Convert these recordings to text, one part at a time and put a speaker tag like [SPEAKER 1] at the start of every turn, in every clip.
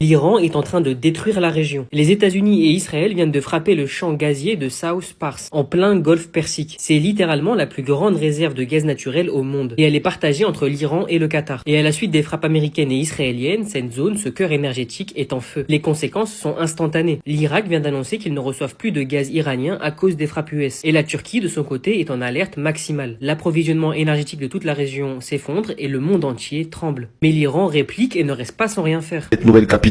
[SPEAKER 1] L'Iran est en train de détruire la région. Les États-Unis et Israël viennent de frapper le champ gazier de South Pars, en plein golfe Persique. C'est littéralement la plus grande réserve de gaz naturel au monde. Et elle est partagée entre l'Iran et le Qatar. Et à la suite des frappes américaines et israéliennes, cette zone, ce cœur énergétique, est en feu. Les conséquences sont instantanées. L'Irak vient d'annoncer qu'ils ne reçoivent plus de gaz iranien à cause des frappes US. Et la Turquie, de son côté, est en alerte maximale. L'approvisionnement énergétique de toute la région s'effondre et le monde entier tremble. Mais l'Iran réplique et ne reste pas sans rien faire.
[SPEAKER 2] Cette nouvelle capitale,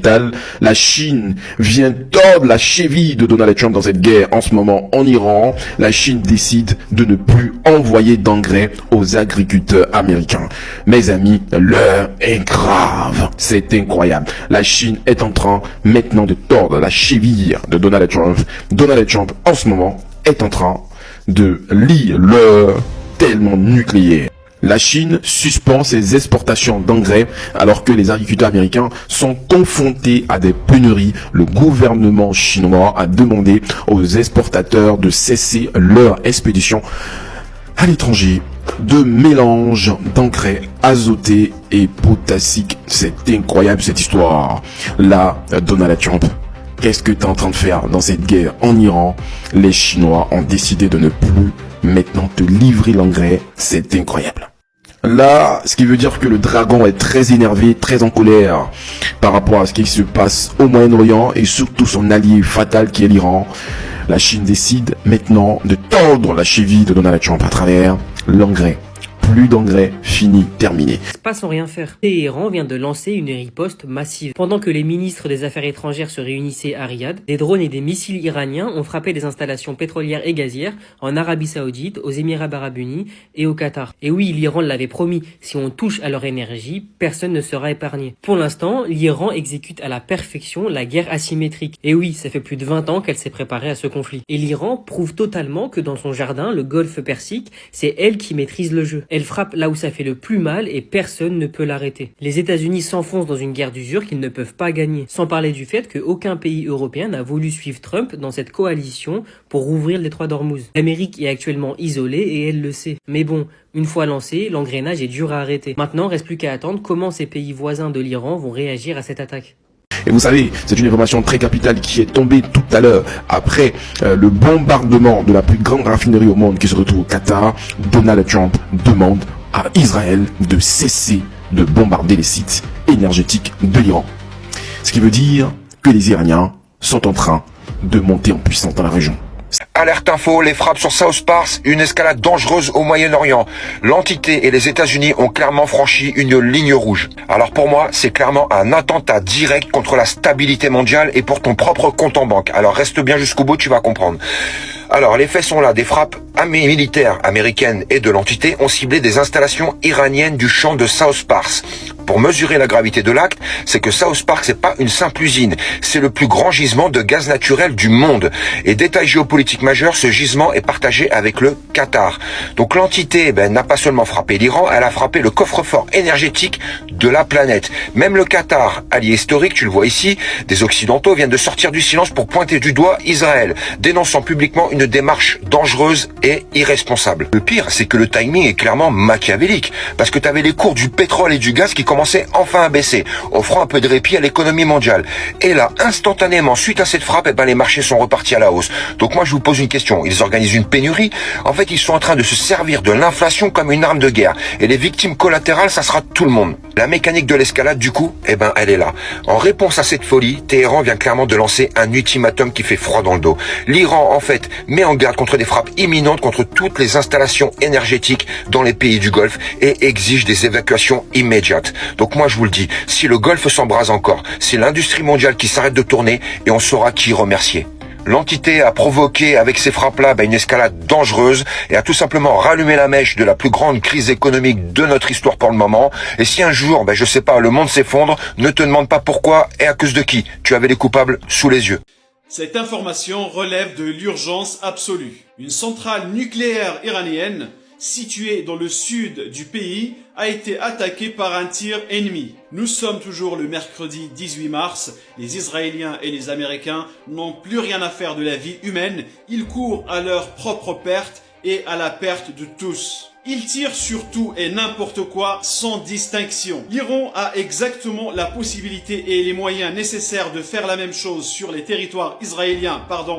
[SPEAKER 2] la Chine vient tordre la cheville de Donald Trump dans cette guerre en ce moment en Iran. La Chine décide de ne plus envoyer d'engrais aux agriculteurs américains. Mes amis, l'heure est grave. C'est incroyable. La Chine est en train maintenant de tordre la cheville de Donald Trump. Donald Trump en ce moment est en train de lier leur tellement nucléaire. La Chine suspend ses exportations d'engrais alors que les agriculteurs américains sont confrontés à des pénuries. Le gouvernement chinois a demandé aux exportateurs de cesser leur expédition à l'étranger de mélange d'engrais azotés et potassiques. C'est incroyable cette histoire. Là, Donald Trump, qu'est-ce que tu es en train de faire dans cette guerre en Iran? Les Chinois ont décidé de ne plus maintenant te livrer l'engrais. C'est incroyable. Là, ce qui veut dire que le dragon est très énervé, très en colère par rapport à ce qui se passe au Moyen-Orient et surtout son allié fatal qui est l'Iran. La Chine décide maintenant de tordre la cheville de Donald Trump à travers l'engrais. Plus d'engrais, fini, terminé.
[SPEAKER 1] Pas sans rien faire. Téhéran vient de lancer une riposte massive. Pendant que les ministres des Affaires étrangères se réunissaient à Riyad, des drones et des missiles iraniens ont frappé des installations pétrolières et gazières en Arabie Saoudite, aux Émirats Arabes Unis et au Qatar. Et oui, l'Iran l'avait promis, si on touche à leur énergie, personne ne sera épargné. Pour l'instant, l'Iran exécute à la perfection la guerre asymétrique. Et oui, ça fait plus de 20 ans qu'elle s'est préparée à ce conflit. Et l'Iran prouve totalement que dans son jardin, le golfe Persique, c'est elle qui maîtrise le jeu. Elle frappe là où ça fait le plus mal et personne ne peut l'arrêter. Les États-Unis s'enfoncent dans une guerre d'usure qu'ils ne peuvent pas gagner. Sans parler du fait qu'aucun pays européen n'a voulu suivre Trump dans cette coalition pour rouvrir le détroit d'Ormuz. L'Amérique est actuellement isolée et elle le sait. Mais bon, une fois lancé, l'engrenage est dur à arrêter. Maintenant, reste plus qu'à attendre comment ces pays voisins de l'Iran vont réagir à cette attaque.
[SPEAKER 2] Et vous savez, c'est une information très capitale qui est tombée tout à l'heure après le bombardement de la plus grande raffinerie au monde qui se retrouve au Qatar. Donald Trump demande à Israël de cesser de bombarder les sites énergétiques de l'Iran. Ce qui veut dire que les Iraniens sont en train de monter en puissance dans la région.
[SPEAKER 3] Alerte info, les frappes sur South Pars, une escalade dangereuse au Moyen-Orient. L'entité et les États-Unis ont clairement franchi une ligne rouge. Alors pour moi, c'est clairement un attentat direct contre la stabilité mondiale et pour ton propre compte en banque. Alors reste bien jusqu'au bout, tu vas comprendre. Alors les faits sont là, des frappes militaires américaines et de l'entité ont ciblé des installations iraniennes du champ de South Pars. Pour mesurer la gravité de l'acte, c'est que South Pars c'est pas une simple usine, c'est le plus grand gisement de gaz naturel du monde. Et détail géopolitique majeur, ce gisement est partagé avec le Qatar. Donc l'entité n'a pas seulement frappé l'Iran, elle a frappé le coffre-fort énergétique de la planète. Même le Qatar, allié historique, tu le vois ici, des Occidentaux viennent de sortir du silence pour pointer du doigt Israël, dénonçant publiquement une démarche dangereuse et irresponsable. Le pire, c'est que le timing est clairement machiavélique, parce que tu avais les cours du pétrole et du gaz qui commençaient enfin à baisser, offrant un peu de répit à l'économie mondiale. Et là, instantanément, suite à cette frappe, les marchés sont repartis à la hausse. Donc moi, je vous pose une question. Ils organisent une pénurie. En fait, ils sont en train de se servir de l'inflation comme une arme de guerre. Et les victimes collatérales, ça sera tout le monde. La mécanique de l'escalade, du coup, elle est là. En réponse à cette folie, Téhéran vient clairement de lancer un ultimatum qui fait froid dans le dos. L'Iran, en fait, met en garde contre des frappes imminentes contre toutes les installations énergétiques dans les pays du Golfe et exige des évacuations immédiates. Donc moi, je vous le dis, si le Golfe s'embrase encore, c'est l'industrie mondiale qui s'arrête de tourner et on saura qui remercier. L'entité a provoqué avec ces frappes-là une escalade dangereuse et a tout simplement rallumé la mèche de la plus grande crise économique de notre histoire pour le moment. Et si un jour, je sais pas, le monde s'effondre, ne te demande pas pourquoi et à cause de qui. Tu avais les coupables sous les yeux.
[SPEAKER 4] Cette information relève de l'urgence absolue. Une centrale nucléaire iranienne située dans le sud du pays a été attaquée par un tir ennemi. Nous sommes toujours le mercredi 18 mars. Les Israéliens et les Américains n'ont plus rien à faire de la vie humaine. Ils courent à leur propre perte et à la perte de tous. Ils tirent sur tout et n'importe quoi sans distinction. L'Iran a exactement la possibilité et les moyens nécessaires de faire la même chose sur les territoires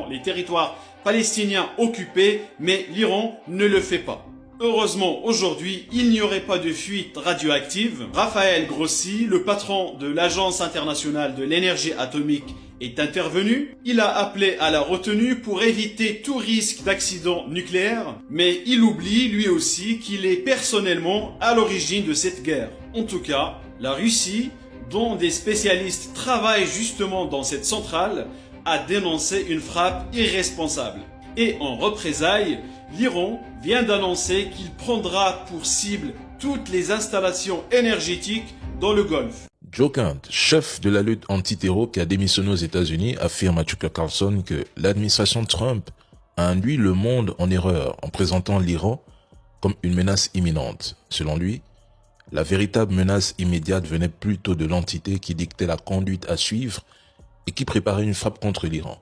[SPEAKER 4] les territoires palestiniens occupés, mais l'Iran ne le fait pas. Heureusement, aujourd'hui, il n'y aurait pas de fuite radioactive. Raphaël Grossi, le patron de l'Agence internationale de l'énergie atomique, est intervenu. Il a appelé à la retenue pour éviter tout risque d'accident nucléaire, mais il oublie lui aussi qu'il est personnellement à l'origine de cette guerre. En tout cas, la Russie, dont des spécialistes travaillent justement dans cette centrale, a dénoncé une frappe irresponsable. Et en représailles, l'Iran vient d'annoncer qu'il prendra pour cible toutes les installations énergétiques dans le Golfe.
[SPEAKER 5] Joe Kent, chef de la lutte anti-terror qui a démissionné aux États-Unis, affirme à Tucker Carlson que l'administration Trump a induit le monde en erreur en présentant l'Iran comme une menace imminente. Selon lui, la véritable menace immédiate venait plutôt de l'entité qui dictait la conduite à suivre et qui préparait une frappe contre l'Iran.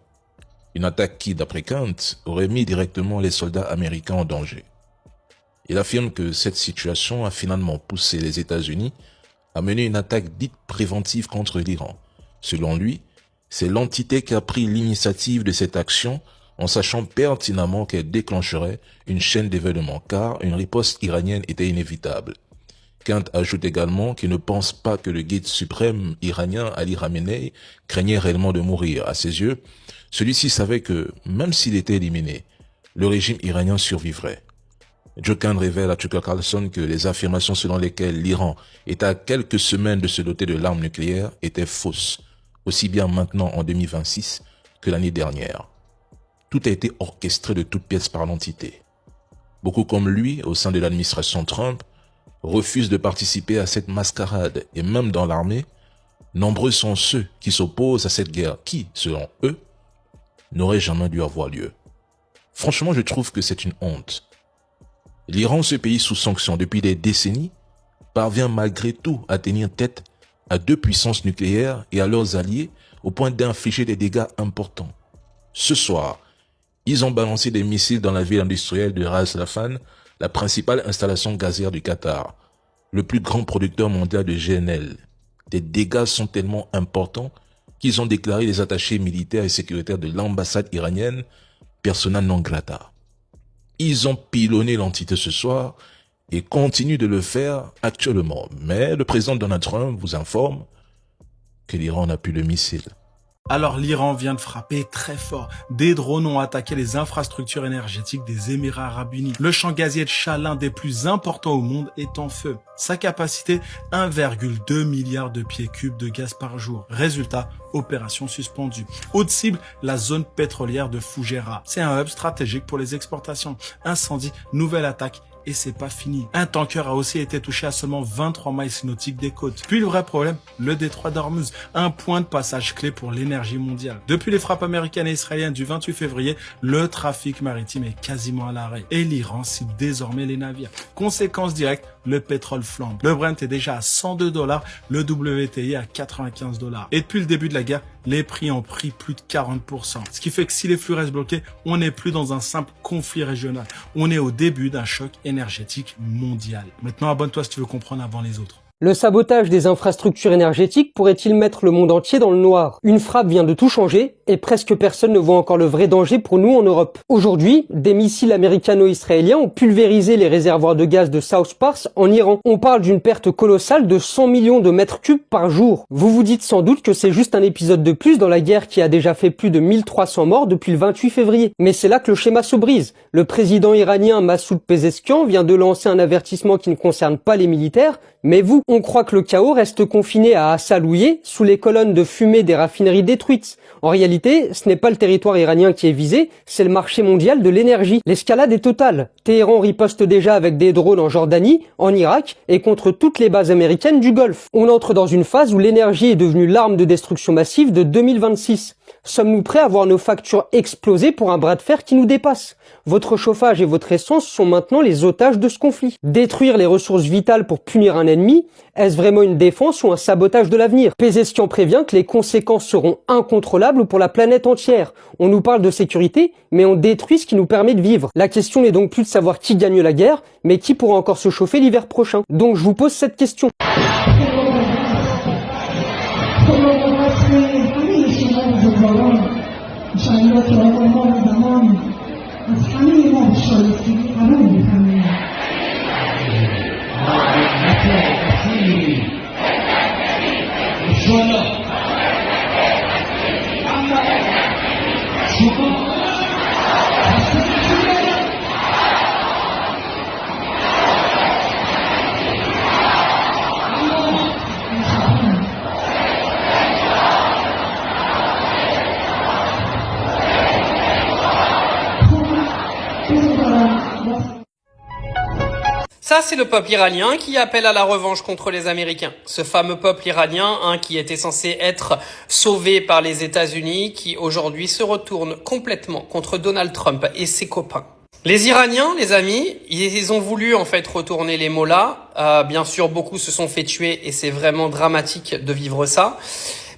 [SPEAKER 5] Une attaque qui, d'après Kent, aurait mis directement les soldats américains en danger. Il affirme que cette situation a finalement poussé les États-Unis à mener une attaque dite préventive contre l'Iran. Selon lui, c'est l'entité qui a pris l'initiative de cette action en sachant pertinemment qu'elle déclencherait une chaîne d'événements car une riposte iranienne était inévitable. Kent ajoute également qu'il ne pense pas que le guide suprême iranien Ali Khamenei craignait réellement de mourir. À ses yeux, celui-ci savait que, même s'il était éliminé, le régime iranien survivrait. Joe Kent révèle à Tucker Carlson que les affirmations selon lesquelles l'Iran est à quelques semaines de se doter de l'arme nucléaire étaient fausses, aussi bien maintenant en 2026 que l'année dernière. Tout a été orchestré de toutes pièces par l'entité. Beaucoup comme lui, au sein de l'administration Trump, refusent de participer à cette mascarade et même dans l'armée, nombreux sont ceux qui s'opposent à cette guerre qui, selon eux, n'aurait jamais dû avoir lieu. Franchement, je trouve que c'est une honte. L'Iran, ce pays sous sanctions depuis des décennies, parvient malgré tout à tenir tête à deux puissances nucléaires et à leurs alliés au point d'infliger des dégâts importants. Ce soir, ils ont balancé des missiles dans la ville industrielle de Ras Laffan, la principale installation gazière du Qatar, le plus grand producteur mondial de GNL. Des dégâts sont tellement importants qu'ils ont déclaré les attachés militaires et sécuritaires de l'ambassade iranienne persona non grata. Ils ont pilonné l'entité ce soir et continuent de le faire actuellement. Mais le président Donald Trump vous informe que l'Iran n'a plus de missiles.
[SPEAKER 6] Alors l'Iran vient de frapper très fort. Des drones ont attaqué les infrastructures énergétiques des Émirats Arabes Unis. Le champ gazier de Shah, l'un des plus importants au monde, est en feu. Sa capacité, 1,2 milliard de pieds cubes de gaz par jour. Résultat, opération suspendue. Autre cible, la zone pétrolière de Fougera. C'est un hub stratégique pour les exportations. Incendie, nouvelle attaque. Et c'est pas fini. Un tanker a aussi été touché à seulement 23 miles nautiques des côtes. Puis le vrai problème, le détroit d'Ormuz, un point de passage clé pour l'énergie mondiale. Depuis les frappes américaines et israéliennes du 28 février, le trafic maritime est quasiment à l'arrêt. Et l'Iran cible désormais les navires. Conséquence directe, le pétrole flambe. Le Brent est déjà à $102, le WTI à $95. Et depuis le début de la guerre, les prix ont pris plus de 40%. Ce qui fait que si les flux restent bloqués, on n'est plus dans un simple conflit régional. On est au début d'un choc énergétique mondial. Maintenant, abonne-toi si tu veux comprendre avant les autres.
[SPEAKER 1] Le sabotage des infrastructures énergétiques pourrait-il mettre le monde entier dans le noir? Une frappe vient de tout changer et presque personne ne voit encore le vrai danger pour nous en Europe. Aujourd'hui, des missiles américano-israéliens ont pulvérisé les réservoirs de gaz de South Pars en Iran. On parle d'une perte colossale de 100 millions de mètres cubes par jour. Vous vous dites sans doute que c'est juste un épisode de plus dans la guerre qui a déjà fait plus de 1300 morts depuis le 28 février. Mais c'est là que le schéma se brise. Le président iranien Massoud Pezeshkian vient de lancer un avertissement qui ne concerne pas les militaires, mais vous. On croit que le chaos reste confiné à Assalouye, sous les colonnes de fumée des raffineries détruites. En réalité, ce n'est pas le territoire iranien qui est visé, c'est le marché mondial de l'énergie. L'escalade est totale. Téhéran riposte déjà avec des drones en Jordanie, en Irak et contre toutes les bases américaines du Golfe. On entre dans une phase où l'énergie est devenue l'arme de destruction massive de 2026.
[SPEAKER 7] Sommes-nous prêts à voir nos factures exploser pour un bras de fer qui nous dépasse? Votre chauffage et votre essence sont maintenant les otages de ce conflit. Détruire les ressources vitales pour punir un ennemi, est-ce vraiment une défense ou un sabotage de l'avenir? Pézeskian prévient que les conséquences seront incontrôlables pour la planète entière. On nous parle de sécurité, mais on détruit ce qui nous permet de vivre. La question n'est donc plus de savoir qui gagne la guerre, mais qui pourra encore se chauffer l'hiver prochain. Donc je vous pose cette question.
[SPEAKER 1] Ça, c'est le peuple iranien qui appelle à la revanche contre les Américains. Ce fameux peuple iranien, qui était censé être sauvé par les États-Unis, qui aujourd'hui se retourne complètement contre Donald Trump et ses copains. Les Iraniens, les amis, ils ont voulu en fait retourner les mollahs. Bien sûr, beaucoup se sont fait tuer et c'est vraiment dramatique de vivre ça.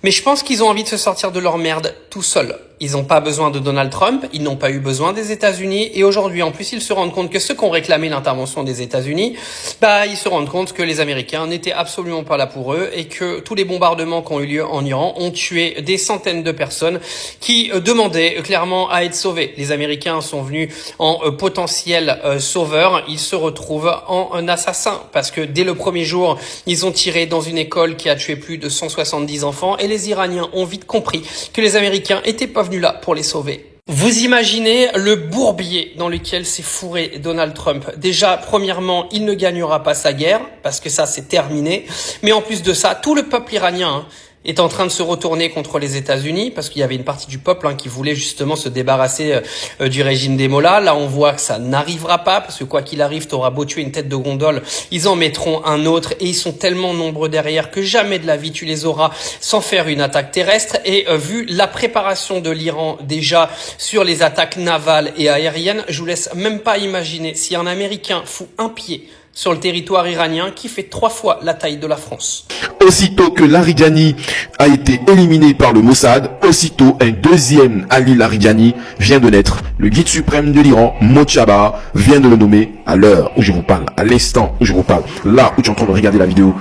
[SPEAKER 1] Mais je pense qu'ils ont envie de se sortir de leur merde tout seuls. Ils n'ont pas besoin de Donald Trump, ils n'ont pas eu besoin des États-Unis, et aujourd'hui, en plus, ils se rendent compte que ceux qui ont réclamé l'intervention des États-Unis, ils se rendent compte que les Américains n'étaient absolument pas là pour eux, et que tous les bombardements qui ont eu lieu en Iran ont tué des centaines de personnes qui demandaient clairement à être sauvées. Les Américains sont venus en potentiel sauveur, ils se retrouvent en assassin, parce que dès le premier jour, ils ont tiré dans une école qui a tué plus de 170 enfants, et les Iraniens ont vite compris que les Américains étaient pas venus là pour les sauver. Vous imaginez le bourbier dans lequel s'est fourré Donald Trump. Déjà, premièrement, il ne gagnera pas sa guerre, parce que ça, c'est terminé. Mais en plus de ça, tout le peuple iranien est en train de se retourner contre les États-Unis, parce qu'il y avait une partie du peuple qui voulait justement se débarrasser du régime des mollahs. Là, on voit que ça n'arrivera pas, parce que quoi qu'il arrive, t'auras beau tuer une tête de gondole, ils en mettront un autre, et ils sont tellement nombreux derrière que jamais de la vie tu les auras sans faire une attaque terrestre. Et vu la préparation de l'Iran déjà sur les attaques navales et aériennes, je vous laisse même pas imaginer si un Américain fout un pied sur le territoire iranien qui fait 3 fois la taille de la France.
[SPEAKER 2] Aussitôt que Larijani a été éliminé par le Mossad, aussitôt un deuxième Ali Larijani vient de naître. Le guide suprême de l'Iran, Mojtaba, vient de le nommer à l'heure où je vous parle, à l'instant où je vous parle, là où tu es en train de regarder la vidéo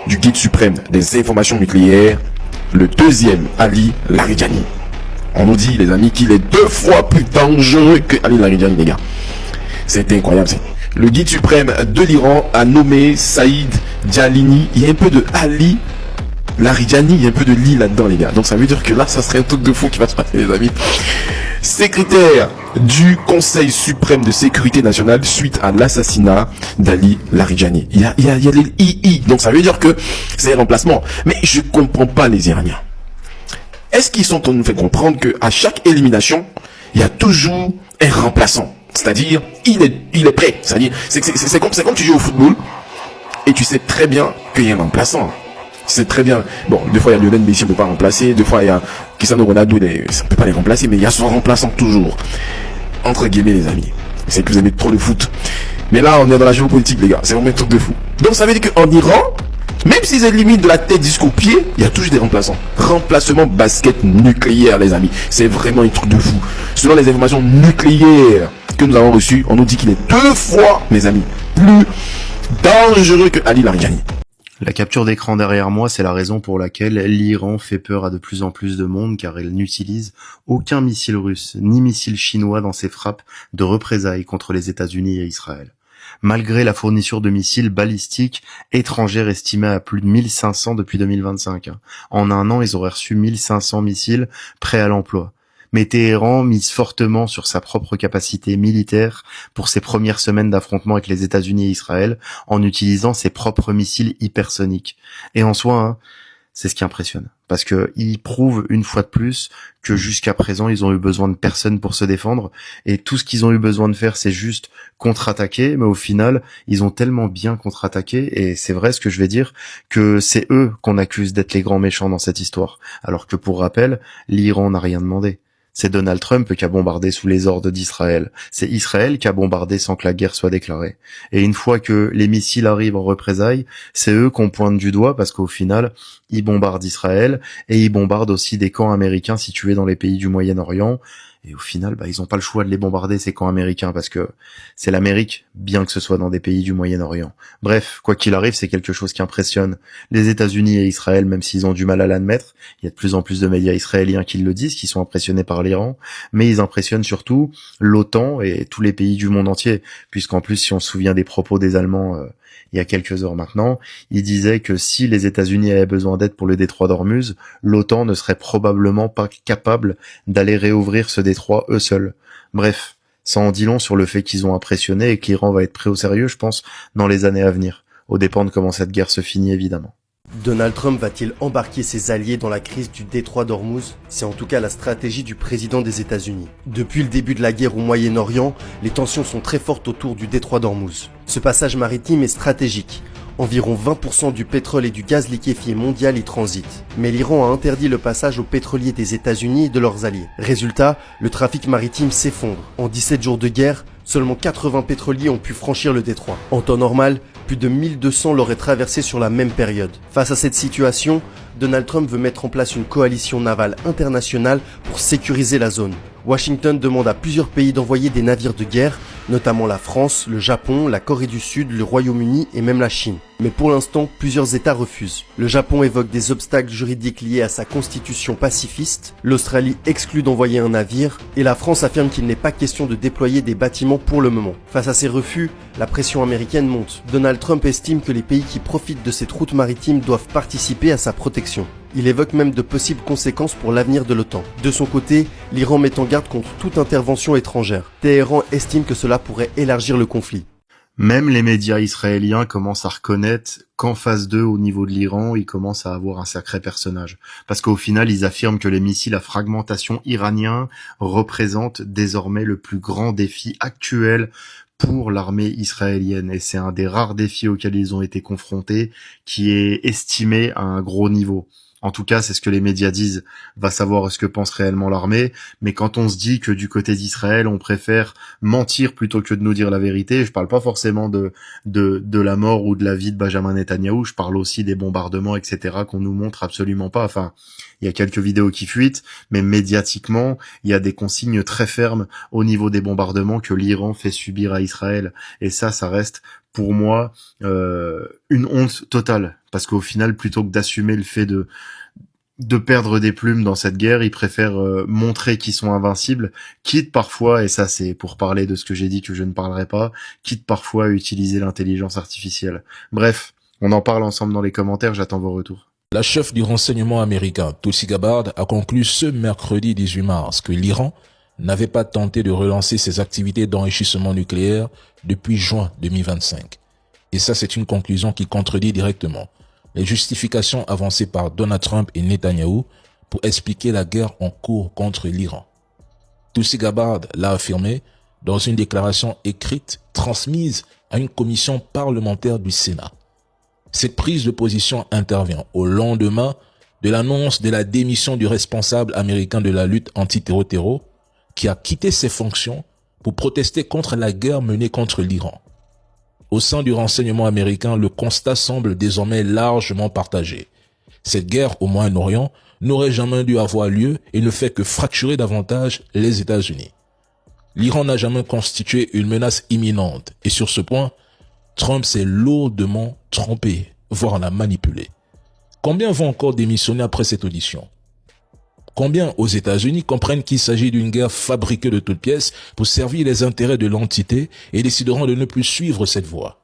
[SPEAKER 2] du guide suprême des informations nucléaires, le deuxième Ali Larijani. On nous dit, les amis, qu'il est 2 fois plus dangereux que Ali Larijani, les gars. C'est incroyable, le guide suprême de l'Iran a nommé Saïd Jalini. Il y a un peu de Ali Larijani, il y a un peu de Li là-dedans, les gars. Donc ça veut dire que là, ça serait un truc de fou qui va se passer, les amis. Secrétaire du Conseil suprême de sécurité nationale suite à l'assassinat d'Ali Larijani. Il y a les II. Donc ça veut dire que c'est un remplacement. Mais je comprends pas les Iraniens. Est-ce qu'ils sont en train de nous faire comprendre que à chaque élimination, il y a toujours un remplaçant? C'est-à-dire, il est prêt. C'est-à-dire, c'est comme tu joues au football et tu sais très bien qu'il y a un remplaçant. C'est très bien. Bon, des fois il y a Lionel Messi, on ne peut pas remplacer. Des fois il y a Cristiano Ronaldo, on ne peut pas les remplacer, mais il y a son remplaçant toujours. Entre guillemets, les amis. C'est que vous aimez trop le foot. Mais là, on est dans la géopolitique, les gars. C'est vraiment un truc de fou. Donc ça veut dire qu'en Iran, même s'ils éliminent de la tête jusqu'au pied, il y a toujours des remplaçants. Remplacement basket nucléaire, les amis. C'est vraiment un truc de fou. Selon les informations nucléaires que nous avons reçues, on nous dit qu'il est 2 fois, mes amis, plus dangereux que Ali Larijani.
[SPEAKER 8] La capture d'écran derrière moi, c'est la raison pour laquelle l'Iran fait peur à de plus en plus de monde, car il n'utilise aucun missile russe, ni missile chinois dans ses frappes de représailles contre les États-Unis et Israël. Malgré la fourniture de missiles balistiques étrangers estimés à plus de 1500 depuis 2025. En un an, ils auraient reçu 1500 missiles prêts à l'emploi. Mais Téhéran mise fortement sur sa propre capacité militaire pour ses premières semaines d'affrontement avec les États-Unis et Israël en utilisant ses propres missiles hypersoniques. Et en soi, C'est ce qui impressionne. Parce que ils prouvent une fois de plus que jusqu'à présent, ils ont eu besoin de personne pour se défendre. Et tout ce qu'ils ont eu besoin de faire, c'est juste contre-attaquer. Mais au final, ils ont tellement bien contre-attaqué. Et c'est vrai ce que je vais dire, que c'est eux qu'on accuse d'être les grands méchants dans cette histoire. Alors que pour rappel, l'Iran n'a rien demandé. C'est Donald Trump qui a bombardé sous les ordres d'Israël. C'est Israël qui a bombardé sans que la guerre soit déclarée. Et une fois que les missiles arrivent en représailles, c'est eux qu'on pointe du doigt parce qu'au final, ils bombardent Israël et ils bombardent aussi des camps américains situés dans les pays du Moyen-Orient. Et au final, ils ont pas le choix de les bombarder, ces camps américains, parce que c'est l'Amérique, bien que ce soit dans des pays du Moyen-Orient. Bref, quoi qu'il arrive, c'est quelque chose qui impressionne les États-Unis et Israël, même s'ils ont du mal à l'admettre. Il y a de plus en plus de médias israéliens qui le disent, qui sont impressionnés par l'Iran, mais ils impressionnent surtout l'OTAN et tous les pays du monde entier, puisqu'en plus, si on se souvient des propos des Allemands il y a quelques heures maintenant, ils disaient que si les États-Unis avaient besoin d'aide pour le détroit d'Ormuz, l'OTAN ne serait probablement pas capable d'aller réouvrir ce détroit eux seuls. Bref, ça en dit long sur le fait qu'ils ont impressionné et que l'Iran va être pris au sérieux, je pense, dans les années à venir, au dépend de comment cette guerre se finit évidemment.
[SPEAKER 9] Donald Trump va-t-il embarquer ses alliés dans la crise du détroit d'Ormuz? C'est en tout cas la stratégie du président des États-Unis. Depuis le début de la guerre au Moyen-Orient, les tensions sont très fortes autour du détroit d'Ormuz. Ce passage maritime est stratégique. Environ 20% du pétrole et du gaz liquéfié mondial y transitent. Mais l'Iran a interdit le passage aux pétroliers des États-Unis et de leurs alliés. Résultat, le trafic maritime s'effondre. En 17 jours de guerre, seulement 80 pétroliers ont pu franchir le détroit. En temps normal, plus de 1200 l'auraient traversé sur la même période. Face à cette situation, Donald Trump veut mettre en place une coalition navale internationale pour sécuriser la zone. Washington demande à plusieurs pays d'envoyer des navires de guerre, notamment la France, le Japon, la Corée du Sud, le Royaume-Uni et même la Chine. Mais pour l'instant, plusieurs États refusent. Le Japon évoque des obstacles juridiques liés à sa constitution pacifiste, l'Australie exclut d'envoyer un navire, et la France affirme qu'il n'est pas question de déployer des bâtiments pour le moment. Face à ces refus, la pression américaine monte. Donald Trump estime que les pays qui profitent de cette route maritime doivent participer à sa protection. Il évoque même de possibles conséquences pour l'avenir de l'OTAN. De son côté, l'Iran met en garde contre toute intervention étrangère. Téhéran estime que cela pourrait élargir le conflit.
[SPEAKER 8] Même les médias israéliens commencent à reconnaître qu'en face d'eux, au niveau de l'Iran, ils commencent à avoir un sacré personnage. Parce qu'au final, ils affirment que les missiles à fragmentation iraniens représentent désormais le plus grand défi actuel pour l'armée israélienne. Et c'est un des rares défis auxquels ils ont été confrontés, qui est estimé à un gros niveau. En tout cas, c'est ce que les médias disent. Va savoir ce que pense réellement l'armée. Mais quand on se dit que du côté d'Israël, on préfère mentir plutôt que de nous dire la vérité, je parle pas forcément de la mort ou de la vie de Benjamin Netanyahou, je parle aussi des bombardements, etc., qu'on nous montre absolument pas. Enfin, il y a quelques vidéos qui fuitent, mais médiatiquement, il y a des consignes très fermes au niveau des bombardements que l'Iran fait subir à Israël. Et ça reste pour moi une honte totale, parce qu'au final, plutôt que d'assumer le fait de perdre des plumes dans cette guerre, ils préfèrent montrer qu'ils sont invincibles, quitte parfois, et ça c'est pour parler de ce que j'ai dit que je ne parlerai pas, quitte parfois à utiliser l'intelligence artificielle. Bref, on en parle ensemble dans les commentaires, j'attends vos retours.
[SPEAKER 5] La chef du renseignement américain, Tulsi Gabbard, a conclu ce mercredi 18 mars que l'Iran n'avait pas tenté de relancer ses activités d'enrichissement nucléaire depuis juin 2025. Et ça, c'est une conclusion qui contredit directement les justifications avancées par Donald Trump et Netanyahou pour expliquer la guerre en cours contre l'Iran. Tulsi Gabbard l'a affirmé dans une déclaration écrite transmise à une commission parlementaire du Sénat. Cette prise de position intervient au lendemain de l'annonce de la démission du responsable américain de la lutte antiterror, qui a quitté ses fonctions pour protester contre la guerre menée contre l'Iran. Au sein du renseignement américain, le constat semble désormais largement partagé. Cette guerre au Moyen-Orient n'aurait jamais dû avoir lieu et ne fait que fracturer davantage les États-Unis. L'Iran n'a jamais constitué une menace imminente et sur ce point, Trump s'est lourdement trompé, voire l'a manipulé. Combien vont encore démissionner après cette audition? Combien aux États-Unis comprennent qu'il s'agit d'une guerre fabriquée de toutes pièces pour servir les intérêts de l'entité et décideront de ne plus suivre cette voie?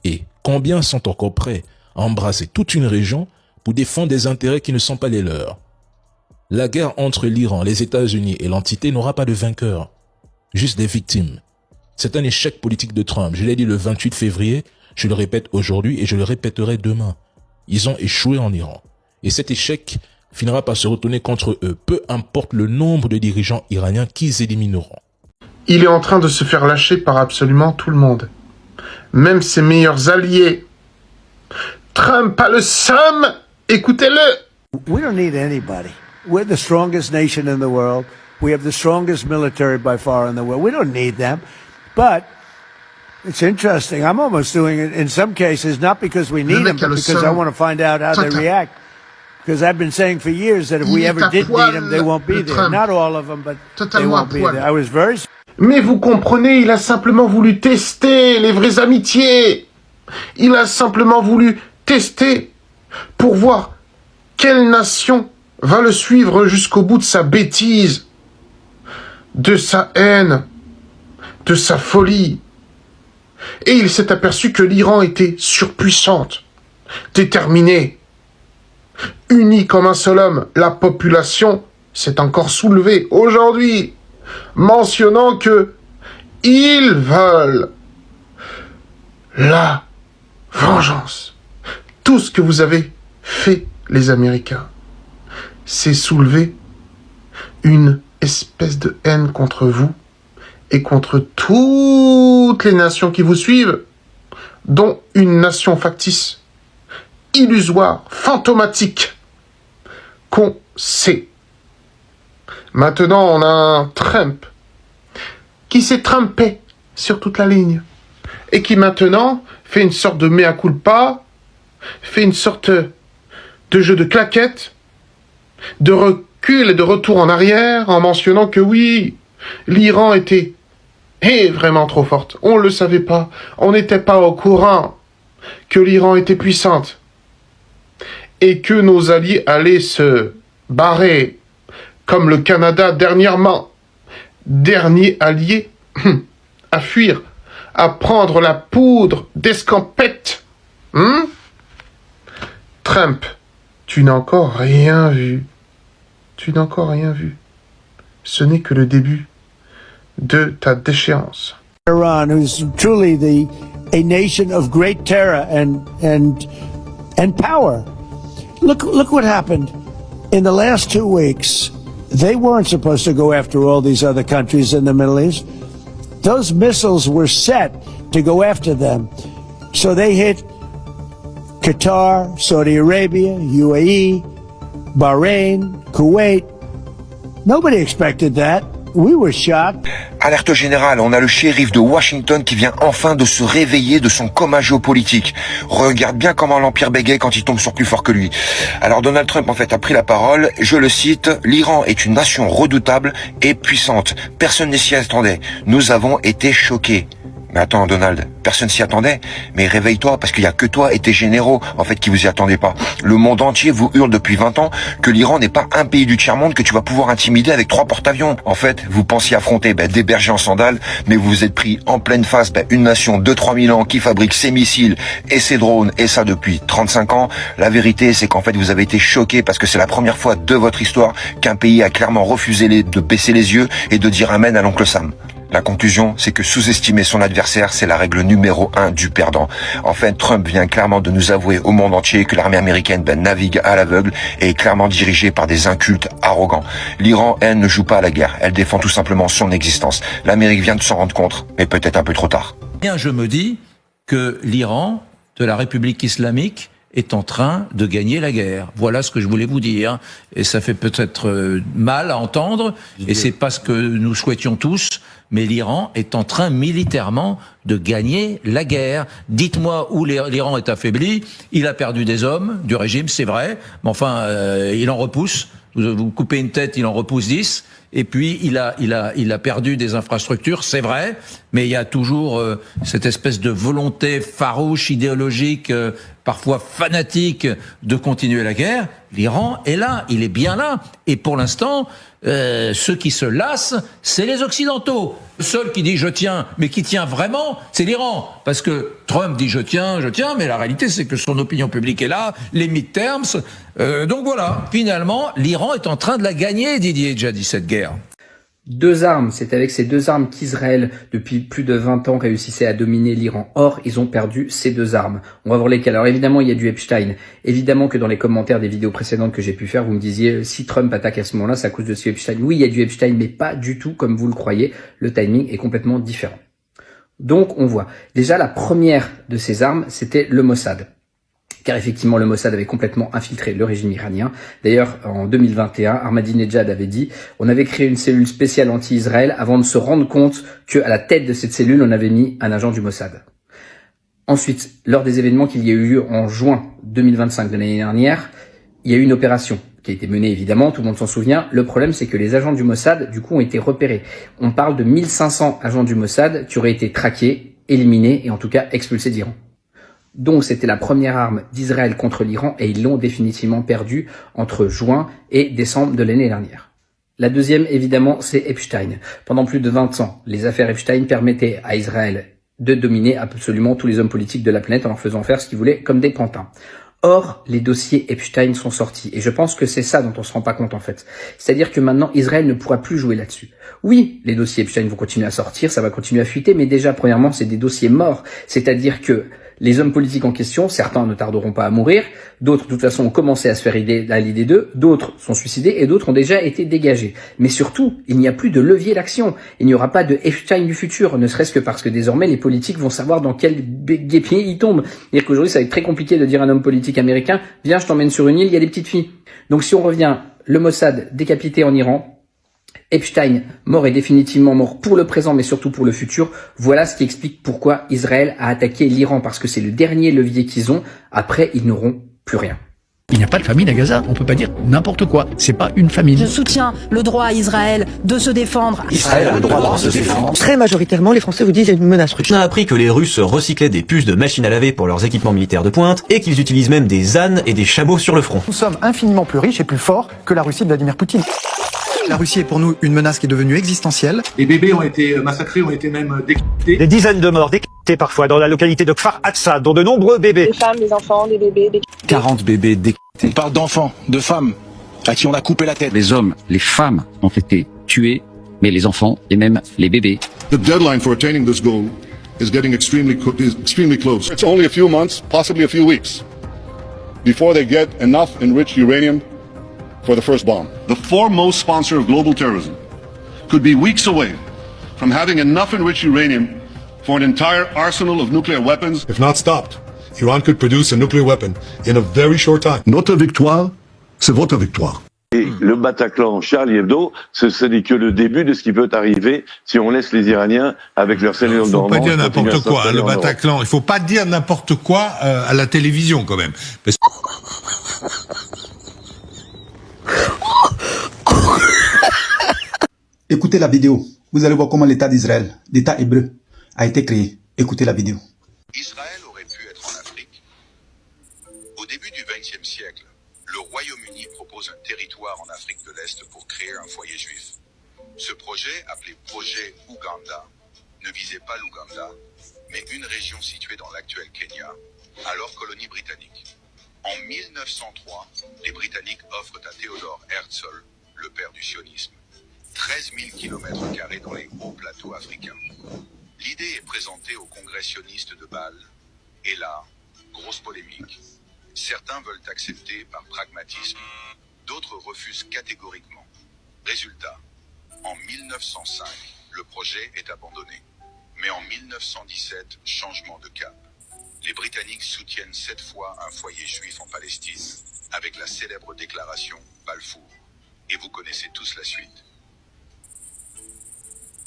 [SPEAKER 5] Et combien sont encore prêts à embrasser toute une région pour défendre des intérêts qui ne sont pas les leurs? La guerre entre l'Iran, les États-Unis et l'entité n'aura pas de vainqueur, juste des victimes. C'est un échec politique de Trump. Je l'ai dit le 28 février, je le répète aujourd'hui et je le répéterai demain. Ils ont échoué en Iran. Et cet échec finira par se retourner contre eux, peu importe le nombre de dirigeants iraniens qu'ils élimineront.
[SPEAKER 10] Il est en train de se faire lâcher par absolument tout le monde. Même ses meilleurs alliés. Trump a le seum. Écoutez-le.
[SPEAKER 11] We don't need anybody. We're the strongest nation in the world. We have the strongest military by far in the world. We don't need them. But it's interesting. I'm almost doing it in some cases, not because we need them, but because I want to find out how they react. Because I've been saying for years that if we ever did need them, they won't be there. Not all of them, but they won't be there. I was very...
[SPEAKER 10] Mais vous comprenez, il a simplement voulu tester les vraies amitiés. Il a simplement voulu tester pour voir quelle nation va le suivre jusqu'au bout de sa bêtise, de sa haine, de sa folie. Et il s'est aperçu que l'Iran était surpuissante, déterminée, unie comme un seul homme. La population s'est encore soulevée aujourd'hui, mentionnant que ils veulent la vengeance. Tout ce que vous avez fait, les Américains, c'est soulever une espèce de haine contre vous et contre toutes les nations qui vous suivent, dont une nation factice, illusoire, fantomatique, qu'on sait. Maintenant, on a un Trump qui s'est trumpé sur toute la ligne et qui maintenant fait une sorte de mea culpa, fait une sorte de jeu de claquettes, de recul et de retour en arrière en mentionnant que oui, l'Iran était vraiment trop forte. On ne le savait pas. On n'était pas au courant que l'Iran était puissante et que nos alliés allaient se barrer comme le Canada dernièrement. Dernier allié à fuir, à prendre la poudre d'escampette. Trump, tu n'as encore rien vu. Tu n'as encore rien vu. Ce n'est que le début de ta déchéance.
[SPEAKER 11] Iran, who's truly a nation of great terror and power. Look what happened in the last 2 weeks. They weren't supposed to go after all these other countries in the Middle East. Those missiles were set to go after them. So they hit Qatar, Saudi Arabia, UAE, Bahrain, Kuwait. Nobody expected that. We were shocked.
[SPEAKER 3] Alerte générale, on a le shérif de Washington qui vient enfin de se réveiller de son coma géopolitique. Regarde bien comment l'Empire bégaye quand il tombe sur plus fort que lui. Alors Donald Trump en fait a pris la parole, je le cite, « L'Iran est une nation redoutable et puissante. Personne ne s'y attendait. Nous avons été choqués. » Mais attends Donald, personne s'y attendait. Mais réveille-toi parce qu'il y a que toi et tes généraux en fait qui vous y attendaient pas. Le monde entier vous hurle depuis 20 ans que l'Iran n'est pas un pays du tiers-monde que tu vas pouvoir intimider avec 3 porte-avions. En fait, vous pensiez affronter des bergers en sandales, mais vous vous êtes pris en pleine face une nation de 3000 ans qui fabrique ses missiles et ses drones et ça depuis 35 ans. La vérité c'est qu'en fait vous avez été choqués parce que c'est la première fois de votre histoire qu'un pays a clairement refusé de baisser les yeux et de dire amen à l'oncle Sam. La conclusion, c'est que sous-estimer son adversaire, c'est la règle numéro 1 du perdant. En fait, Trump vient clairement de nous avouer au monde entier que l'armée américaine navigue à l'aveugle et est clairement dirigée par des incultes arrogants. L'Iran, elle, ne joue pas à la guerre. Elle défend tout simplement son existence. L'Amérique vient de s'en rendre compte, mais peut-être un peu trop tard.
[SPEAKER 12] Bien, je me dis que l'Iran, de la République islamique, est en train de gagner la guerre. Voilà ce que je voulais vous dire. Et ça fait peut-être mal à entendre, et c'est pas ce que nous souhaitions tous, mais l'Iran est en train militairement de gagner la guerre. Dites-moi où l'Iran est affaibli. Il a perdu des hommes du régime, c'est vrai, mais enfin, il en repousse. Vous coupez une tête, il en repousse 10. Et puis, il a perdu des infrastructures, c'est vrai, mais il y a toujours cette espèce de volonté farouche, idéologique, parfois fanatique, de continuer la guerre. L'Iran est là, il est bien là. Et pour l'instant, ceux qui se lassent, c'est les Occidentaux. Le seul qui dit « je tiens », mais qui tient vraiment, c'est l'Iran. Parce que Trump dit « je tiens », mais la réalité, c'est que son opinion publique est là, les midterms. Donc voilà, finalement, l'Iran est en train de la gagner, Didier Djadi, cette guerre.
[SPEAKER 13] Deux armes, c'est avec ces deux armes qu'Israël, depuis plus de 20 ans, réussissait à dominer l'Iran. Or, ils ont perdu ces deux armes. On va voir lesquelles. Alors évidemment, il y a du Epstein. Évidemment que dans les commentaires des vidéos précédentes que j'ai pu faire, vous me disiez, si Trump attaque à ce moment-là, c'est à cause de ce Epstein. Oui, il y a du Epstein, mais pas du tout comme vous le croyez. Le timing est complètement différent. Donc, on voit. Déjà, la première de ces armes, c'était le Mossad. Car effectivement, le Mossad avait complètement infiltré le régime iranien. D'ailleurs, en 2021, Ahmadinejad avait dit « On avait créé une cellule spéciale anti-Israël avant de se rendre compte qu'à la tête de cette cellule, on avait mis un agent du Mossad. » Ensuite, lors des événements qu'il y a eu lieu en juin 2025 de l'année dernière, il y a eu une opération qui a été menée évidemment, tout le monde s'en souvient. Le problème, c'est que les agents du Mossad, du coup, ont été repérés. On parle de 1500 agents du Mossad qui auraient été traqués, éliminés et en tout cas expulsés d'Iran. Donc c'était la première arme d'Israël contre l'Iran et ils l'ont définitivement perdue entre juin et décembre de l'année dernière. La deuxième, évidemment, c'est Epstein. Pendant plus de 20 ans, les affaires Epstein permettaient à Israël de dominer absolument tous les hommes politiques de la planète en leur faisant faire ce qu'ils voulaient comme des pantins. Or, les dossiers Epstein sont sortis. Et je pense que c'est ça dont on se rend pas compte, en fait. C'est-à-dire que maintenant, Israël ne pourra plus jouer là-dessus. Oui, les dossiers Epstein vont continuer à sortir, ça va continuer à fuiter, mais déjà, premièrement, c'est des dossiers morts. C'est-à-dire que les hommes politiques en question, certains ne tarderont pas à mourir, d'autres, de toute façon, ont commencé à se faire à l'idée d'eux, d'autres sont suicidés et d'autres ont déjà été dégagés. Mais surtout, il n'y a plus de levier d'action. Il n'y aura pas de Epstein du futur, ne serait-ce que parce que désormais, les politiques vont savoir dans quel guêpier ils tombent. C'est-à-dire qu'aujourd'hui, ça va être très compliqué de dire à un homme politique américain, viens, je t'emmène sur une île, il y a des petites filles. Donc si on revient, le Mossad décapité en Iran, Epstein, mort et définitivement mort pour le présent, mais surtout pour le futur. Voilà ce qui explique pourquoi Israël a attaqué l'Iran, parce que c'est le dernier levier qu'ils ont. Après, ils n'auront plus rien.
[SPEAKER 14] Il n'y a pas de famine à Gaza, on peut pas dire n'importe quoi, c'est pas une famine.
[SPEAKER 15] Je soutiens le droit à Israël de se défendre.
[SPEAKER 16] Israël a le droit de se défendre.
[SPEAKER 17] Très majoritairement, les Français vous disent qu'il y a une menace russe.
[SPEAKER 18] On a appris que les Russes recyclaient des puces de machines à laver pour leurs équipements militaires de pointe et qu'ils utilisent même des ânes et des chameaux sur le front.
[SPEAKER 19] Nous sommes infiniment plus riches et plus forts que la Russie de Vladimir Poutine.
[SPEAKER 20] La Russie est pour nous une menace qui est devenue existentielle.
[SPEAKER 21] Les bébés ont été massacrés, ont été même décapités.
[SPEAKER 22] Des dizaines de morts décapités parfois dans la localité de Kfar Atsa, dont de nombreux bébés.
[SPEAKER 23] Des femmes, des enfants, des bébés décapités.
[SPEAKER 18] 40 bébés décapités.
[SPEAKER 21] On parle d'enfants, de femmes, à qui on a coupé la tête.
[SPEAKER 24] Les hommes, les femmes ont été tués, mais les enfants et même les bébés.
[SPEAKER 25] The deadline for attaining this goal is getting extremely close. It's only a few months, possibly a few weeks, before they get enough enriched uranium for the first bomb. The foremost sponsor of global terrorism could be weeks away from having enough enriched uranium for an entire arsenal of nuclear weapons.
[SPEAKER 26] If not stopped, Iran could produce a nuclear weapon in a very short time.
[SPEAKER 25] Notre victoire, c'est votre victoire.
[SPEAKER 27] Et le Bataclan, Charlie Hebdo, ce n'est que le début de ce qui peut arriver si on laisse les Iraniens avec leurs cellules dormantes.
[SPEAKER 26] Il ne faut pas dire n'importe quoi, le Bataclan. Il ne faut pas dire n'importe quoi à la télévision quand même. Parce...
[SPEAKER 28] Écoutez la vidéo. Vous allez voir comment l'État d'Israël, l'État hébreu, a été créé. Écoutez la vidéo.
[SPEAKER 29] Israël aurait pu être en Afrique. Au début du XXe siècle, le Royaume-Uni propose un territoire en Afrique de l'Est pour créer un foyer juif. Ce projet, appelé Projet Ouganda, ne visait pas l'Ouganda, mais une région située dans l'actuel Kenya, alors colonie britannique. En 1903, les Britanniques offrent à Theodore Herzl, le père du sionisme, 13 000 km² dans les hauts plateaux africains. L'idée est présentée au congrès sioniste de Bâle, et là, grosse polémique. Certains veulent accepter par pragmatisme, d'autres refusent catégoriquement. Résultat, en 1905, le projet est abandonné. Mais en 1917, changement de cap. Les Britanniques soutiennent cette fois un foyer juif en Palestine, avec la célèbre déclaration Balfour. Et vous connaissez tous la suite.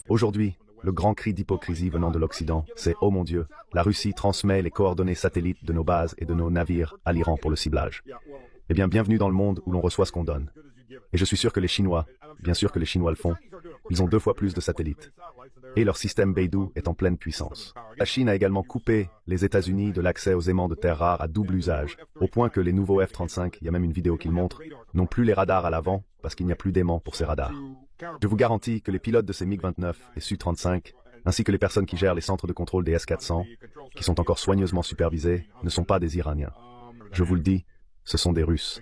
[SPEAKER 30] Aujourd'hui, le grand cri d'hypocrisie venant de l'Occident, c'est « Oh mon Dieu, la Russie transmet les coordonnées satellites de nos bases et de nos navires à l'Iran pour le ciblage. » Eh bien, bienvenue dans le monde où l'on reçoit ce qu'on donne. Et je suis sûr que les Chinois, bien sûr que les Chinois le font, ils ont 2 fois plus de satellites. Et leur système Beidou est en pleine puissance. La Chine a également coupé les États-Unis de l'accès aux aimants de terres rares à double usage, au point que les nouveaux F-35, il y a même une vidéo qui le montre, n'ont plus les radars à l'avant parce qu'il n'y a plus d'aimants pour ces radars. Je vous garantis que les pilotes de ces MiG-29 et Su-35, ainsi que les personnes qui gèrent les centres de contrôle des S-400, qui sont encore soigneusement supervisés, ne sont pas des Iraniens. Je vous le dis, ce sont des Russes.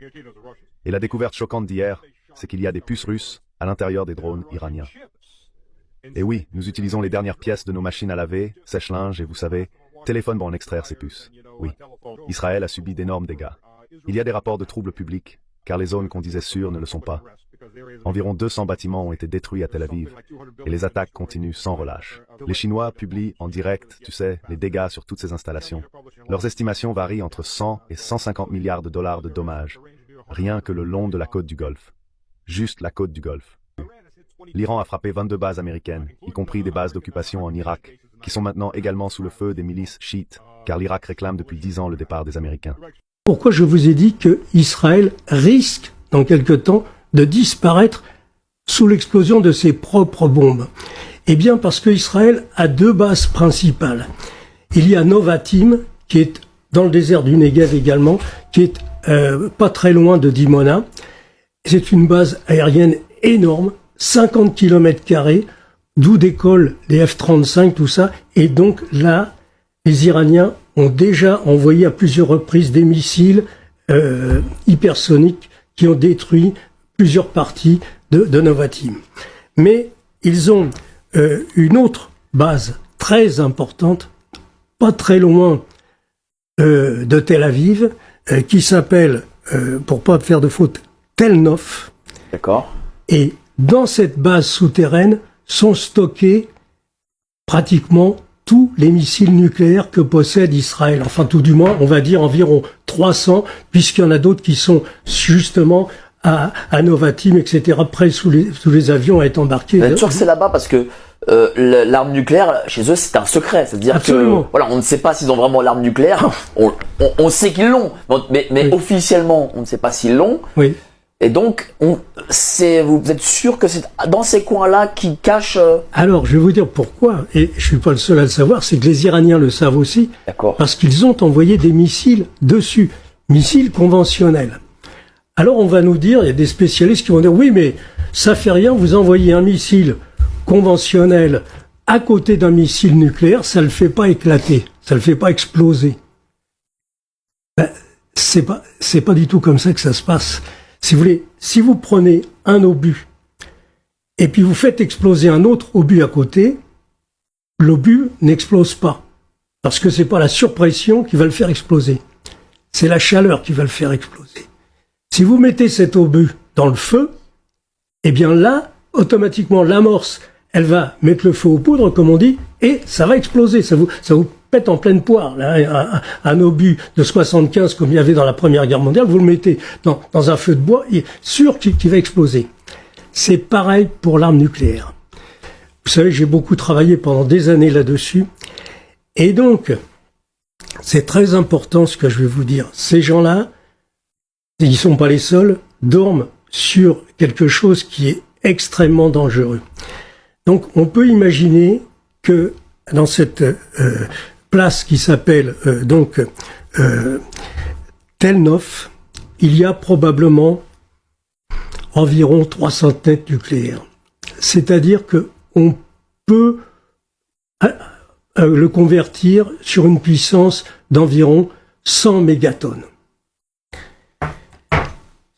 [SPEAKER 30] Et la découverte choquante d'hier, c'est qu'il y a des puces russes à l'intérieur des drones iraniens. Et oui, nous utilisons les dernières pièces de nos machines à laver, sèche-linge et vous savez, téléphone pour en extraire ces puces. Oui. Israël a subi d'énormes dégâts. Il y a des rapports de troubles publics, car les zones qu'on disait sûres ne le sont pas. Environ 200 bâtiments ont été détruits à Tel Aviv, et les attaques continuent sans relâche. Les Chinois publient en direct, tu sais, les dégâts sur toutes ces installations. Leurs estimations varient entre 100 et 150 milliards de dollars de dommages, rien que le long de la côte du Golfe. Juste la côte du Golfe. L'Iran a frappé 22 bases américaines, y compris des bases d'occupation en Irak, qui sont maintenant également sous le feu des milices chiites, car l'Irak réclame depuis 10 ans le départ des Américains.
[SPEAKER 1] Pourquoi je vous ai dit que Israël risque, dans quelque temps, de disparaître sous l'explosion de ses propres bombes? Eh bien, parce qu'Israël a deux bases principales. Il y a Novatim, qui est dans le désert du Negev également, qui est pas très loin de Dimona. C'est une base aérienne énorme, 50 km², d'où décollent les F-35, tout ça. Et donc là, les Iraniens ont déjà envoyé à plusieurs reprises des missiles hypersoniques qui ont détruit plusieurs parties de Novatim. Mais ils ont une autre base très importante, pas très loin de Tel Aviv, qui s'appelle, pour pas faire de faute, Tel Nof.
[SPEAKER 2] D'accord.
[SPEAKER 1] Et dans cette base souterraine sont stockés pratiquement tous les missiles nucléaires que possède Israël. Enfin, tout du moins, on va dire environ 300, puisqu'il y en a d'autres qui sont justement à Novatim, etc., près sous les avions à être embarqués.
[SPEAKER 2] Vous êtes sûr que c'est là-bas parce que l'arme nucléaire, chez eux, c'est un secret. C'est-à-dire
[SPEAKER 1] Absolument.
[SPEAKER 2] que, voilà, on ne sait pas s'ils ont vraiment l'arme nucléaire. On sait qu'ils l'ont, mais oui. Officiellement, on ne sait pas s'ils l'ont.
[SPEAKER 1] Oui.
[SPEAKER 2] Et donc, vous êtes sûr que c'est dans ces coins-là qui cachent...
[SPEAKER 1] Alors, je vais vous dire pourquoi, et je suis pas le seul à le savoir, c'est que les Iraniens le savent aussi, parce qu'ils ont envoyé des missiles dessus, missiles conventionnels. Alors, on va nous dire, il y a des spécialistes qui vont dire, oui, mais ça fait rien, vous envoyez un missile conventionnel à côté d'un missile nucléaire, ça le fait pas éclater, ça le fait pas exploser. Ben, c'est pas du tout comme ça que ça se passe. Si vous voulez, si vous prenez un obus et puis vous faites exploser un autre obus à côté, l'obus n'explose pas. Parce que c'est pas la surpression qui va le faire exploser. C'est la chaleur qui va le faire exploser. Si vous mettez cet obus dans le feu, eh bien là, automatiquement, l'amorce, elle va mettre le feu aux poudres, comme on dit, et ça va exploser. Ça vous pète en pleine poire. Là, un obus de 75 comme il y avait dans la Première Guerre mondiale, vous le mettez dans un feu de bois, et sûr qu'il va exploser. C'est pareil pour l'arme nucléaire. Vous savez, j'ai beaucoup travaillé pendant des années là-dessus. Et donc, c'est très important ce que je vais vous dire. Ces gens-là, ils sont pas les seuls, dorment sur quelque chose qui est extrêmement dangereux. Donc, on peut imaginer que dans cette place qui s'appelle Tel Nof, il y a probablement environ 300 têtes nucléaires. C'est-à-dire que on peut le convertir sur une puissance d'environ 100 mégatonnes.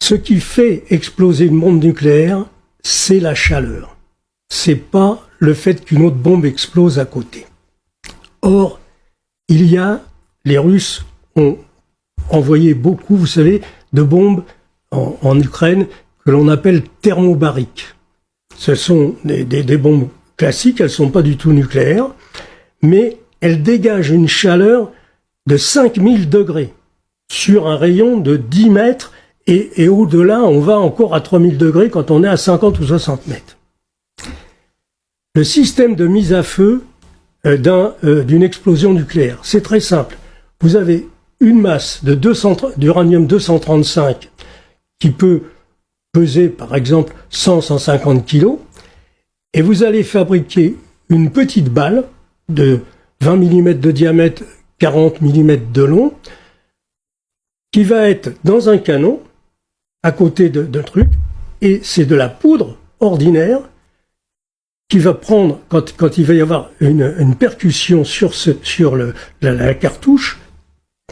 [SPEAKER 1] Ce qui fait exploser une bombe nucléaire, c'est la chaleur. C'est pas le fait qu'une autre bombe explose à côté. Or, les Russes ont envoyé beaucoup, vous savez, de bombes en Ukraine que l'on appelle thermobariques. Ce sont des bombes classiques, elles sont pas du tout nucléaires, mais elles dégagent une chaleur de 5000 degrés sur un rayon de 10 mètres et au-delà, on va encore à 3000 degrés quand on est à 50 ou 60 mètres. Le système de mise à feu d'une explosion nucléaire, c'est très simple. Vous avez une masse d'uranium 235 qui peut peser, par exemple, 100-150 kilos, et vous allez fabriquer une petite balle de 20 mm de diamètre, 40 mm de long, qui va être dans un canon, à côté d'un truc, et c'est de la poudre ordinaire qui va prendre, quand il va y avoir une percussion sur la cartouche,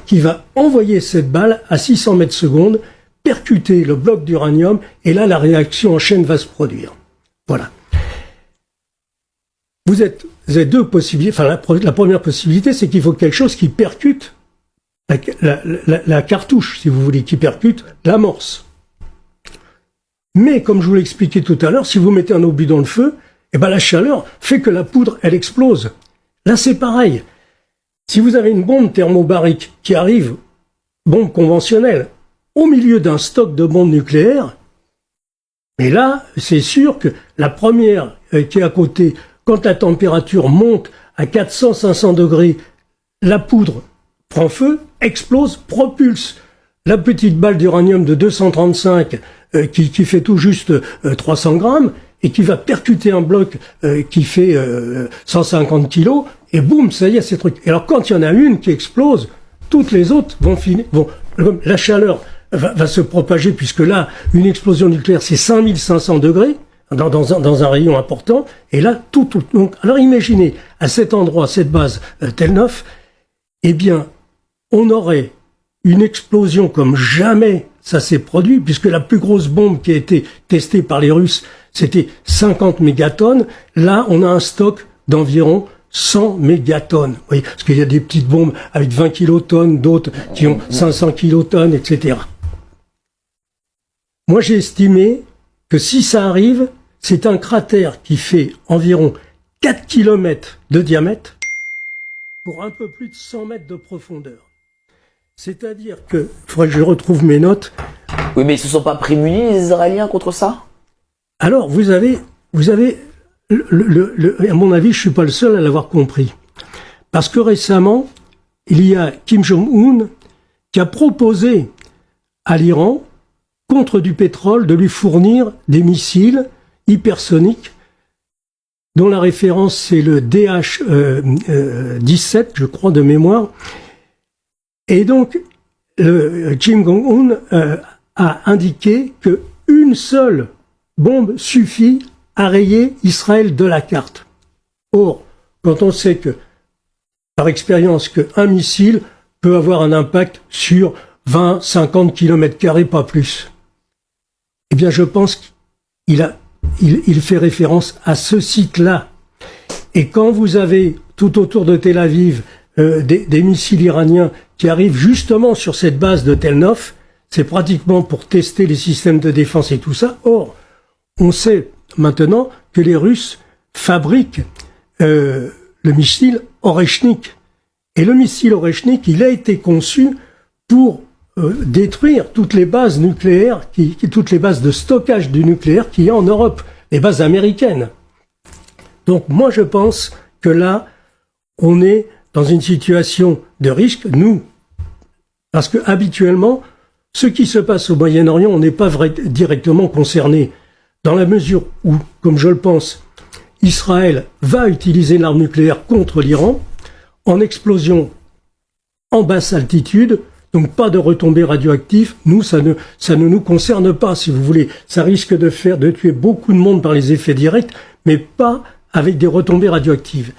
[SPEAKER 1] qui va envoyer cette balle à 600 mètres secondes, percuter le bloc d'uranium, et là, la réaction en chaîne va se produire. Voilà. vous avez deux possibilités. Enfin, la première possibilité, c'est qu'il faut quelque chose qui percute la cartouche, si vous voulez, qui percute l'amorce. Mais, comme je vous l'ai expliqué tout à l'heure, si vous mettez un obus dans le feu, eh ben, la chaleur fait que la poudre, elle explose. Là, c'est pareil. Si vous avez une bombe thermobarique qui arrive, bombe conventionnelle, au milieu d'un stock de bombes nucléaires, et là, c'est sûr que la première qui est à côté, quand la température monte à 400-500 degrés, la poudre prend feu, explose, propulse la petite balle d'uranium de 235 qui fait tout juste 300 grammes et qui va percuter un bloc qui fait 150 kilos, et boum, ça y est, ces trucs. Et alors quand il y en a une qui explose, toutes les autres vont finir, la chaleur va se propager, puisque là, une explosion nucléaire, c'est 5500 degrés, dans un rayon important, et là, tout. Donc, alors imaginez, à cet endroit, cette base Telnov, eh bien, on aurait une explosion comme jamais ça s'est produit, puisque la plus grosse bombe qui a été testée par les Russes, c'était 50 mégatonnes. Là, on a un stock d'environ 100 mégatonnes. Vous voyez, parce qu'il y a des petites bombes avec 20 kilotonnes, d'autres qui ont 500 kilotonnes, etc. Moi, j'ai estimé que si ça arrive, c'est un cratère qui fait environ 4 km de diamètre pour un peu plus de 100 mètres de profondeur. C'est-à-dire que, il faudrait que je retrouve mes notes.
[SPEAKER 2] Oui, mais ils se sont pas prémunis, les Israéliens, contre ça?
[SPEAKER 1] Alors, vous avez, à mon avis, je suis pas le seul à l'avoir compris. Parce que récemment, il y a Kim Jong-un qui a proposé à l'Iran, contre du pétrole, de lui fournir des missiles hypersoniques, dont la référence c'est le DH-17, je crois, de mémoire. Et donc, Kim Jong-un a indiqué que une seule bombe suffit à rayer Israël de la carte. Or, quand on sait que, par expérience, qu'un missile peut avoir un impact sur 20-50 km², pas plus, eh bien, je pense qu'il fait référence à ce site-là. Et quand vous avez, tout autour de Tel Aviv, des missiles iraniens qui arrivent justement sur cette base de Telnov, c'est pratiquement pour tester les systèmes de défense et tout ça. Or, on sait maintenant que les Russes fabriquent le missile Oreshnik. Et le missile Oreshnik, il a été conçu pour détruire toutes les bases nucléaires, toutes les bases de stockage du nucléaire qu'il y a en Europe, les bases américaines. Donc moi je pense que là, on est dans une situation de risque, nous, parce que habituellement, ce qui se passe au Moyen-Orient, on n'est pas directement concerné, dans la mesure où, comme je le pense, Israël va utiliser l'arme nucléaire contre l'Iran, en explosion en basse altitude, donc pas de retombées radioactives. Nous, ça ne nous concerne pas, si vous voulez. Ça risque de tuer beaucoup de monde par les effets directs, mais pas avec des retombées radioactives.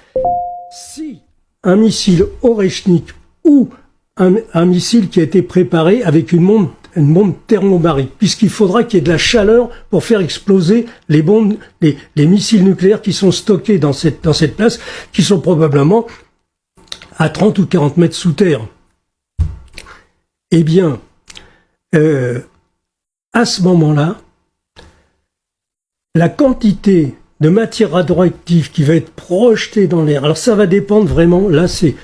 [SPEAKER 1] Si un missile Oreshnik ou un missile qui a été préparé avec une bombe thermobarique, puisqu'il faudra qu'il y ait de la chaleur pour faire exploser les bombes, les missiles nucléaires qui sont stockés dans cette place, qui sont probablement à 30 ou 40 mètres sous terre. Eh bien, à ce moment-là, la quantité de matière radioactive qui va être projetée dans l'air, alors ça va dépendre vraiment, là c'est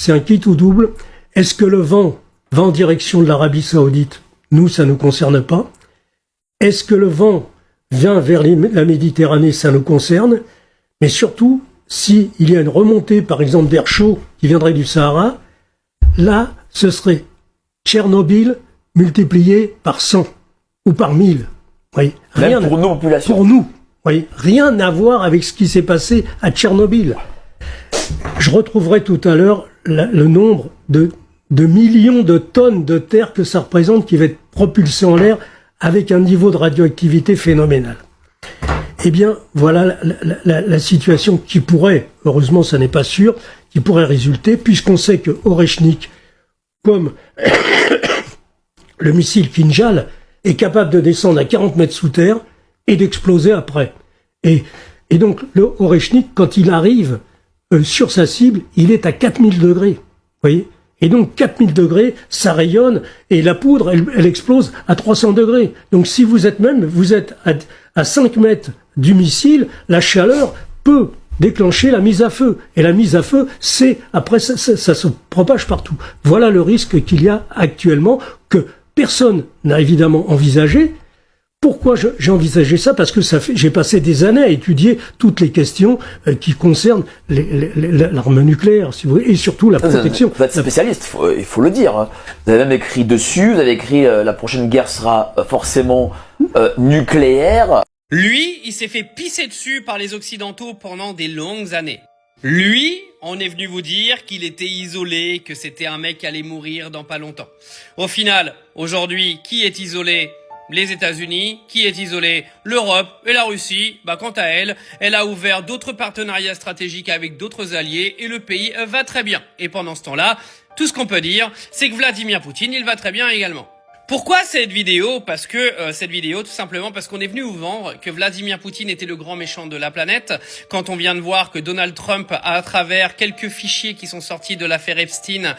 [SPEAKER 1] un kit ou double. Est-ce que le vent va en direction de l'Arabie Saoudite? Nous, ça ne nous concerne pas. Est-ce que le vent vient vers la Méditerranée? Ça nous concerne. Mais surtout, s'il y a une remontée, par exemple, d'air chaud qui viendrait du Sahara, là, ce serait Tchernobyl multiplié par 100 ou par 1000. Oui, rien
[SPEAKER 2] même pour nos populations.
[SPEAKER 1] Pour nous. Oui, rien à voir avec ce qui s'est passé à Tchernobyl. Je retrouverai tout à l'heure le nombre de millions de tonnes de terre que ça représente qui va être propulsé en l'air avec un niveau de radioactivité phénoménal. Eh bien, voilà la situation qui pourrait, heureusement ça n'est pas sûr, qui pourrait résulter, puisqu'on sait que Oreshnik, comme le missile Kinjal, est capable de descendre à 40 mètres sous terre et d'exploser après. Et Et donc, le Oreshnik, quand il arrive sur sa cible, il est à 4000 degrés. Vous voyez? Et donc, 4000 degrés, ça rayonne, et la poudre, elle explose à 300 degrés. Donc, si vous êtes à 5 mètres du missile, la chaleur peut déclencher la mise à feu. Et la mise à feu, après, ça se propage partout. Voilà le risque qu'il y a actuellement, que personne n'a évidemment envisagé. Pourquoi j'ai envisagé ça? Parce que j'ai passé des années à étudier toutes les questions qui concernent l'arme nucléaire, si vous voulez, et surtout la protection.
[SPEAKER 2] Vous êtes spécialiste, il faut le dire. Hein. Vous avez même écrit dessus, vous avez écrit la prochaine guerre sera forcément nucléaire.
[SPEAKER 3] Lui, il s'est fait pisser dessus par les Occidentaux pendant des longues années. Lui, on est venu vous dire qu'il était isolé, que c'était un mec qui allait mourir dans pas longtemps. Au final, aujourd'hui, qui est isolé? Les États-Unis. Qui est isolé? L'Europe. Et la Russie, quant à elle, elle a ouvert d'autres partenariats stratégiques avec d'autres alliés et le pays va très bien. Et pendant ce temps-là, tout ce qu'on peut dire, c'est que Vladimir Poutine, il va très bien également. Pourquoi cette vidéo? Parce que tout simplement parce qu'on est venu vous vendre que Vladimir Poutine était le grand méchant de la planète, quand on vient de voir que Donald Trump, à travers quelques fichiers qui sont sortis de l'affaire Epstein,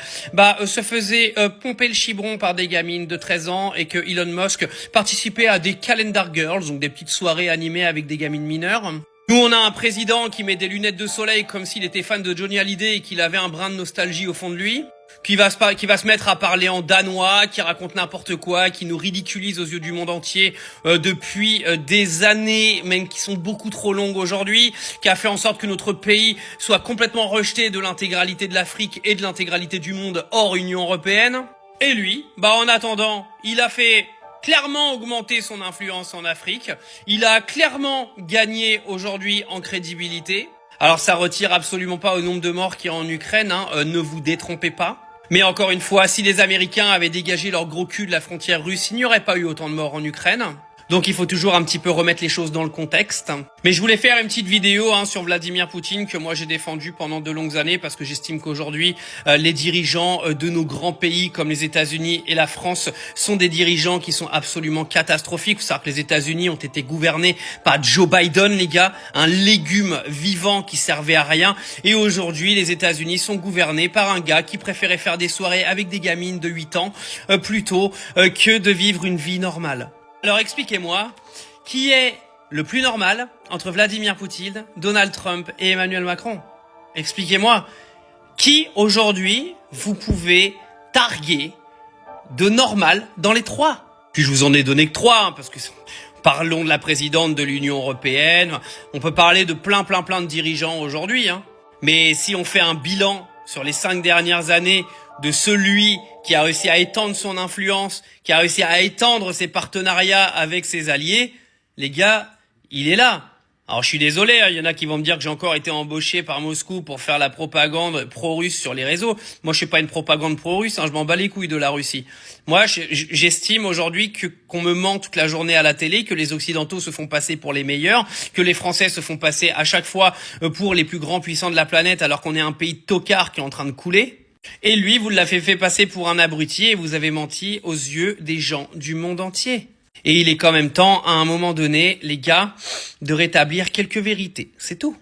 [SPEAKER 3] se faisait pomper le chibron par des gamines de 13 ans et que Elon Musk participait à des calendar girls, donc des petites soirées animées avec des gamines mineures. Nous, on a un président qui met des lunettes de soleil comme s'il était fan de Johnny Hallyday et qu'il avait un brin de nostalgie au fond de lui. Qui va se mettre à parler en danois, qui raconte n'importe quoi, qui nous ridiculise aux yeux du monde entier depuis des années, même qui sont beaucoup trop longues aujourd'hui, qui a fait en sorte que notre pays soit complètement rejeté de l'intégralité de l'Afrique et de l'intégralité du monde hors Union européenne. Et lui, en attendant, il a fait clairement augmenter son influence en Afrique. Il a clairement gagné aujourd'hui en crédibilité. Alors ça retire absolument pas au nombre de morts qu'il y a en Ukraine, ne vous détrompez pas. Mais encore une fois, si les Américains avaient dégagé leur gros cul de la frontière russe, il n'y aurait pas eu autant de morts en Ukraine. Donc il faut toujours un petit peu remettre les choses dans le contexte. Mais je voulais faire une petite vidéo sur Vladimir Poutine que moi j'ai défendu pendant de longues années parce que j'estime qu'aujourd'hui les dirigeants de nos grands pays comme les États-Unis et la France sont des dirigeants qui sont absolument catastrophiques. Vous savez que les États-Unis ont été gouvernés par Joe Biden, les gars, un légume vivant qui servait à rien. Et aujourd'hui, les États-Unis sont gouvernés par un gars qui préférait faire des soirées avec des gamines de 8 ans plutôt que de vivre une vie normale. Alors expliquez-moi, qui est le plus normal entre Vladimir Poutine, Donald Trump et Emmanuel Macron? Expliquez-moi, qui aujourd'hui vous pouvez targuer de normal dans les trois? Puis je vous en ai donné que 3, parce que parlons de la présidente de l'Union européenne, on peut parler de plein de dirigeants aujourd'hui. Mais si on fait un bilan sur les 5 dernières années de celui qui a réussi à étendre son influence, qui a réussi à étendre ses partenariats avec ses alliés, les gars, il est là. Alors je suis désolé, il y en a qui vont me dire que j'ai encore été embauché par Moscou pour faire la propagande pro-russe sur les réseaux. Moi je suis pas une propagande pro-russe, je m'en bats les couilles de la Russie. Moi j'estime aujourd'hui qu'on me ment toute la journée à la télé, que les Occidentaux se font passer pour les meilleurs, que les Français se font passer à chaque fois pour les plus grands puissants de la planète alors qu'on est un pays de tocards qui est en train de couler. Et lui, vous l'avez fait passer pour un abruti et vous avez menti aux yeux des gens du monde entier. Et il est quand même temps, à un moment donné, les gars, de rétablir quelques vérités. C'est tout.